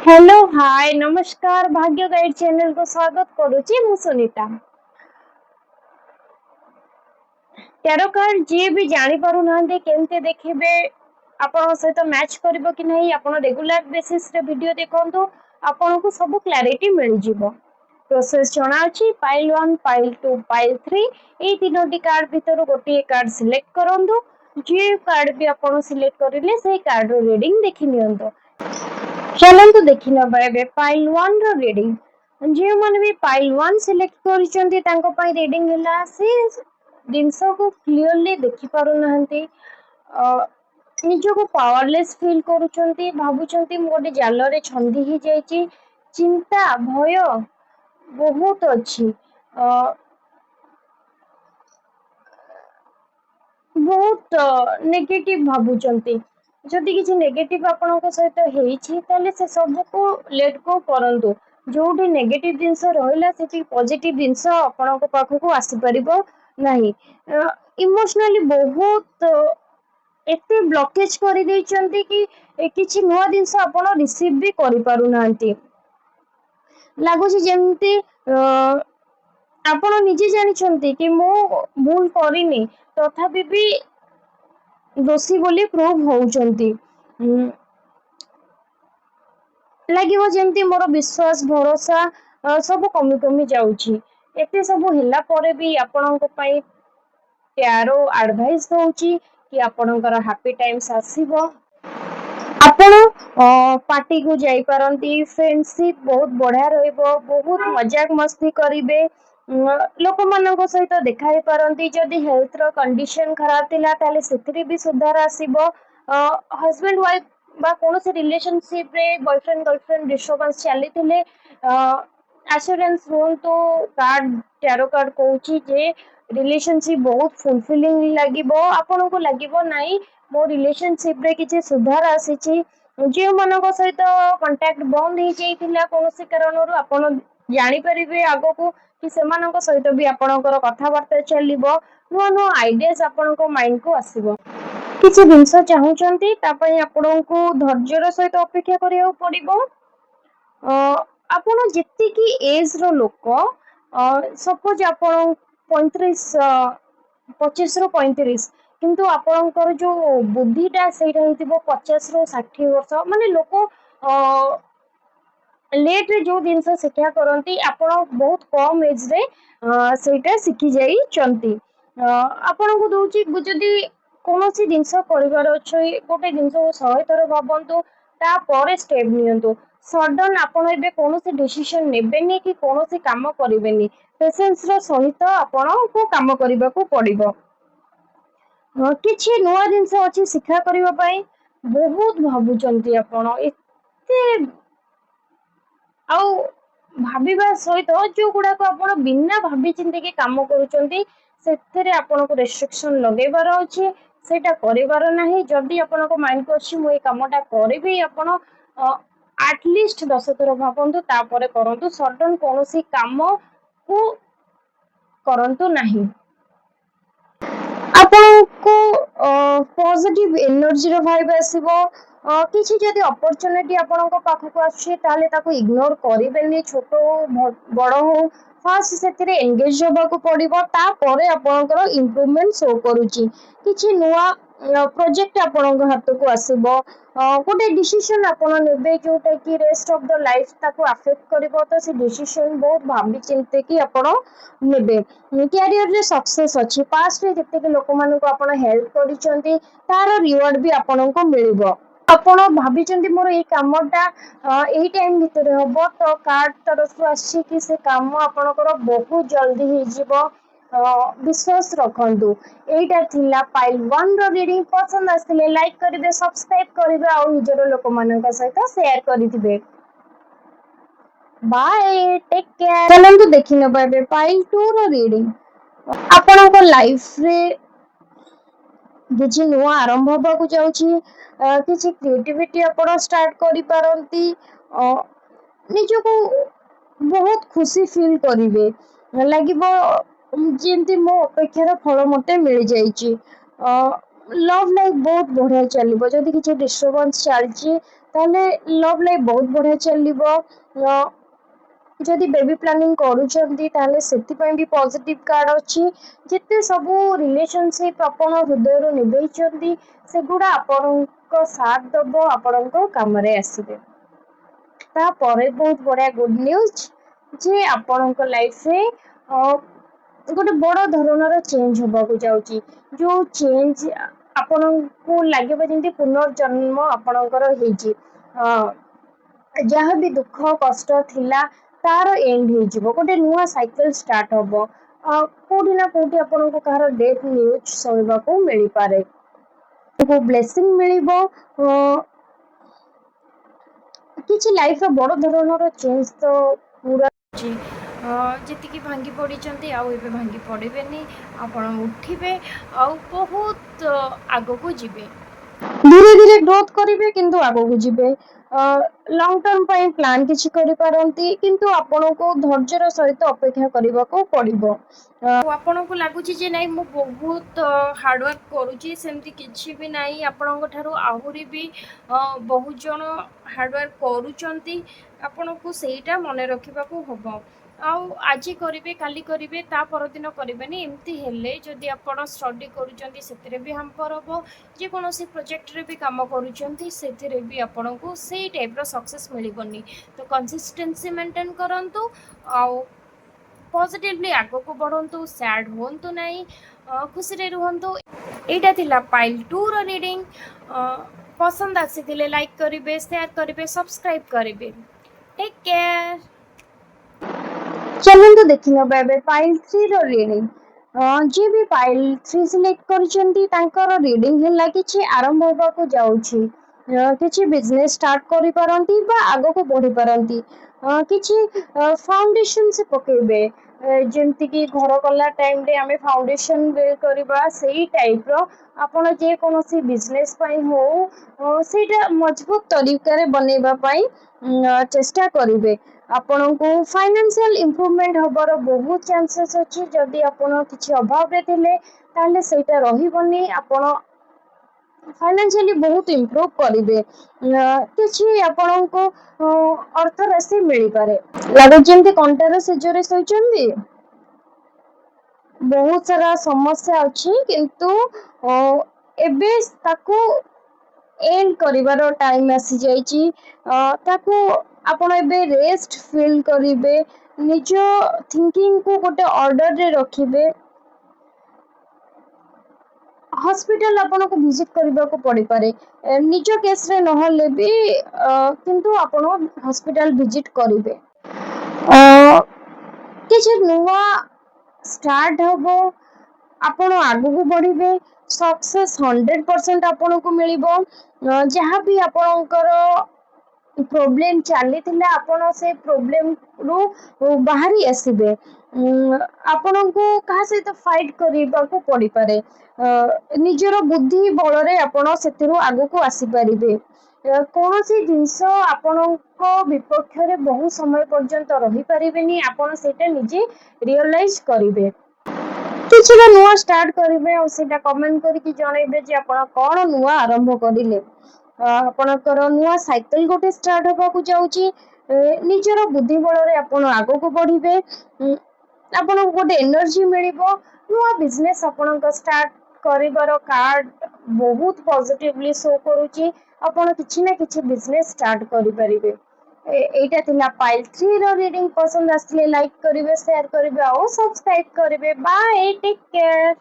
Hello hi नमस्कार भाग्य guide channel को स्वागत करुची मु सुनीता। टैरो कार्ड जी भी जानी पारु नांदे केमते देखिबे आपन सहित मैच करबो कि नहीं आपन रेगुलर बेसिस रे वीडियो देखंतु आपन को सब क्लैरिटी मिल जिवो। प्रोसेस जणा अछि पाइल 1 पाइल 2 पाइल 3 ए तीनोटी कार्ड भितर गोटे कार्ड सिलेक्ट करंतु जे कार्ड भी आपन सिलेक्ट करिले से कार्ड रो रीडिंग देखि नियंतु। चलନ୍ତୁ देखि नबा एबे पाइल 1 रो रीडिंग जे मन भी पाइल 1 सिलेक्ट करिसंती तांको पई रीडिंग हिला से जिनस को क्लियरली देखि पारु नहंती निजको पावरलेस फील करूचंती भाबुचंती मो गोटे जाल रे छंदी ही जाईची चिंता भय बहुत अछि बहुत नेगेटिव भाबुचंती जदि किसी नेगेटिव आपनको सहित हेइछि ताले से सब को लेट गो करंतु जोठी नेगेटिव जिंस रहिला सेठी पॉजिटिव जिंस आपनको पाखको आसी परिबो नाही इमोशनली बहुत एते ब्लॉकेज करि दैचंती कि किछि नुवा जिंस आपण रिसीव भी करि पारु नांती लागुछि जेमती आपण निजे जानिछंती कि मो भूल करिनी तथापि भी दोषी बोली प्रूव होउचंती लागिवो जेमती मोर विश्वास भरोसा सब कमी कमी जाउछि एते सब हिला परे भी आपणक पई प्यारो एडवाइस दउछि कि आपणकर हैप्पी टाइम्स आसीबो आपण पार्टी को जाई पारंती फ्रेंडशिप बहुत बढ़िया रहइबो बहुत मजाक मस्ती करिवे लोक मानको सहित देखाई पारंती जदि हेल्थ रो कंडीशन खराब थिला ताले सेतरी भी सुधार आसीबो हस्बैंड वाइफ बा कौन से रिलेशनशिप रे बॉयफ्रेंड गर्लफ्रेंड डिस्टर्बेंस चली थिले एश्योरेंस होन तो कार्ड टैरो कार्ड कहूची जे रिलेशनशिप बहुत फुलफिलिंग लागिबो आपन को लागिबो नाही मो रिलेशनशिप रे किछि सुधार आसीची जे मानक सहित कांटेक्ट बंद हो जाइथिला कोनोसी कारणरू आपन जानि परिबे आगो को कि सेमानक सहित भी आपनकर कथावार्ता चलिबो नुआ नुआ आइडियाज आपनक माइंड को आसीबो किछि जिंस चाहुचंती तापई आपनको धैर्यर सहित अपेक्षा करिया पड़िबो आपण जेति की एज रो लोक सपोज आपण 35 25 रो 35 किंतु आपणकर जो बुद्धिटा सेटा हेतिबो 50 रो 60 वर्ष माने लोक लेट रे जो जिंस शिक्षा करंती आपण बहुत कम एज रे सेटा शिखि जाई चंती आपण को दोची जदी कोनोसी जिंस परिवार अछि गोटे जिंस 100 थर भाबंतु ता परे स्टेप नियंतु सडन आपण एबे कोनोसी डिसीजन नेबेनी कि कोनोसी काम करिवेनी पेशेंस रो सहित आपण को काम करबा को पड़िबो किछि नुआ जिंस अछि शिक्षा करबा पई बहुत भाबुचंती आपण एते आउ भाबिबा सहित जो गुडा को आपण बिना भाबी चिंते के काम करूचंती सेथरे आपण को रेस्ट्रिक्शन लगेबार अछि सेटा करिवार नाही जदी आपण को माइंड को अछि मो ए कामटा करबी आपण एटलीस्ट 10 थर भाबंतु तापरे करंतु सडन कोनोसी काम को करंतु नाही आपको पॉजिटिव एनर्जी रो भाइब आसीबो किछि जदी अपॉर्चुनिटी आपनको पाखको आछि ताले ताको इग्नोर करिबेनी छोटो बड़ हो फर्स्ट सेतिरे एंगेज होबाको पड़िबो ता परे आपनकर इंप्रूवमेंट शो करूची किछि नुवा प्रोजेक्ट आपनको हाथ को आसीबो गोटे डिसीजन आपण नेबे जोटा कि रेस्ट ऑफ द लाइफ ताको अफेक्ट करिवो तो से डिसीजन बहुत भाबी चिंते कि आपण नेबे कैरियर रे सक्सेस अछि पास्ट रे जते के लोक मानको आपण हेल्प करिसंती तार रिवार्ड भी आपनको मिलिबो आपण भाबिचंती मोर ए कामटा एई टाइम भितर हबो तो कार्ड तरफ आछि कि से काम आपनकर बहुत जल्दी ही जिवो विश्वास रखंतु एटा थिला पाइल 1 रो रीडिंग पसंद आसले लाइक करिवे सब्सक्राइब करिवे आ निजरो लोक मानक सहित शेयर करिथिबे बाय टेक केयर चलंतु देखि नबा बे पाइल 2 रो रीडिंग आपनक लाइफ रे किछि नुआ आरंभ होबा को जाउछि किछि क्रिएटिविटी आपण स्टार्ट करि पारंती निजको बहुत खुशी फील करिवे लागिबो जेंति मो अपेक्षार फल मते मिल जाइछि लव लाइफ बहुत बढ़िया चलिबो जदि किछि डिस्टर्बेंस चलछि ताले लव लाइफ बहुत बढ़िया चलिबो। जदि बेबी प्लानिंग करूछंती ताले सेति भी पॉजिटिव कार्ड अछि। जेते सबु रिलेशनशिप आपण हृदय निभैछंती सेगुड़ा आपणको साथ दबो, आपणको कामरे आसीबे। तापर बहुत बड़ा गुड न्यूज जे आपणको लाइफ रे गोटे बड़ धरणर चेंज होबाकू जाउची। जो चेंज आपणको लागिबो जेंति पुनर्जन्म आपणकर हेची। जहाँ भी दुख कष्ट थिला तार एंड हो गोटे नुआ साइकिल स्टार्ट हम। कोठी ना कोठी आपको कहार डेथ न्यूज शुणा को मिल पारे। ब्लेसिंग मिलिबो। किसी लाइफ बड़ धरणर चेंज तो पूरा जी भांगी पड़ी आबे भांगी पड़े आपण उठे बहुत आग को जीवे। धीरे धीरे ग्रोथ करेंगे किंतु आगो को जीवे। लॉन्ग टर्म पाई प्लान किछि करि पारंती किंतु आपण को धैर्यर सहित अपेक्षा करबा को पड़िबो। आपण को लागुची जे नाही मु बहुत हार्ड वर्क करूची सेमती किछि भी नाही। आपण ठारू आहुरी भी बहुत जन हार्ड वर्क करूचंती। आपण को सेटा मने रखिबा को होबो। आज करेंगे काली करेंगे ता परदिन करेंगे एमती हेले जदि आपण स्टडी करूचंती सेतिरे भी हमपर हम जेकोसी प्रोजेक्ट रे भी काम करूचंती सेतिरे भी आपण को सेई टाइप रो सक्सेस मिलिबनी। तो कंसिस्टेंसी मेंटेन करंतु पॉजिटिवली आगो को बढ़ंतु, सैड होंतु नहीं, खुशी रे रुहंतु। एटा थिला पाइल 2 रो रीडिंग। पसंद आसीथिले लाइक करिवे, शेयर करिवे, सब्सक्राइब करिवे। Take care. चलନ୍ତୁ ଦେଖିନେବା ଏବେ ପାଇल 3 ର ରିଡିଂ। जी भी पाइल 3 सिलेक्ट करछंती तांकर रीडिंग ହେଲା କିଛି ଆରମ୍ଭ ହେବାକୁ ଯାଉଛି। କିଛି बिजनेस स्टार्ट करि पारंती बा आगो को बढ़ी पारंती। କିଛି फाउंडेशन से पकेबे जेमति कि घर कला टाइम रे आमे फाउंडेशन बिल्ड करबा सेही टाइप रो आपण जे कोनोसी बिजनेस पाई हो सेटा मजबूत तरीका रे बनेबा पाई चेष्टा करिवे। आपण को फाइनेंशियल इंप्रूवमेंट हबार बहुत चांसेस अछि। जदि आपण किछि अभाव रे थिले ताले सेटा रहिबनी। आपण फाइनेंशियली बहुत इंप्रूव करिवे। किछि आपण को अर्थ राशि मिल पारे। लागो जेमति कंटार से जोरे सोचंदी बहुत सारा समस्या अछि किंतु एबे ताको एंड करिवार टाइम आसी जाइची। ताको आपण एबे रेस्ट फील करिवे। निज थिंकिंग को गोटे ऑर्डर रे रखिवे। हॉस्पिटल आपण को विजिट करबा को पड़ी पारे। निज केस रे नहले भी किंतु आपण हॉस्पिटल विजिट करिवे। किछि नुवा स्टार्ट हबो। आपण आगु को बढ़िबे। सक्सेस 100% आपण को मिलिबो। जहाँ भी आपणकर प्रोब्लेम चली आपण से प्रोब्लेम रु बाहरी आसीबे। आपण को कहा सहित फाइट करबा को पड़ी पारे। निजर बुद्धि बल रे आपण सेतिरु आगु को आसी परिबे। कौनसी जिनस आपणको विपक्ष रे बहुत समय पर्यंत रही परिबेनी। आपण सेटा निजे रियलाइज करिवे। किछि ना नुआ स्टार्ट करिवे और सेटा कमेंट करके जणाइबे जे आपण कोन नुआ आरंभ करिले। आपणकर नुआ साइकिल गोटे स्टार्ट होबा को जाउची। निजर बुद्धि बल रे आपण आगो को बढ़िबे। आपण गोटे एनर्जी मिलिबो। नुआ बिजनेस आपणक स्टार्ट करिवार कार्ड बहुत पॉजिटिवली शो करूची। आपण किछि ना किछि बिजनेस स्टार्ट करि परिबे। एटा थिला पाइल 3 रो रीडिंग। पसंद आसले लाइक करिवे, शेयर करिवे और सब्सक्राइब करिवे। Bye, take care.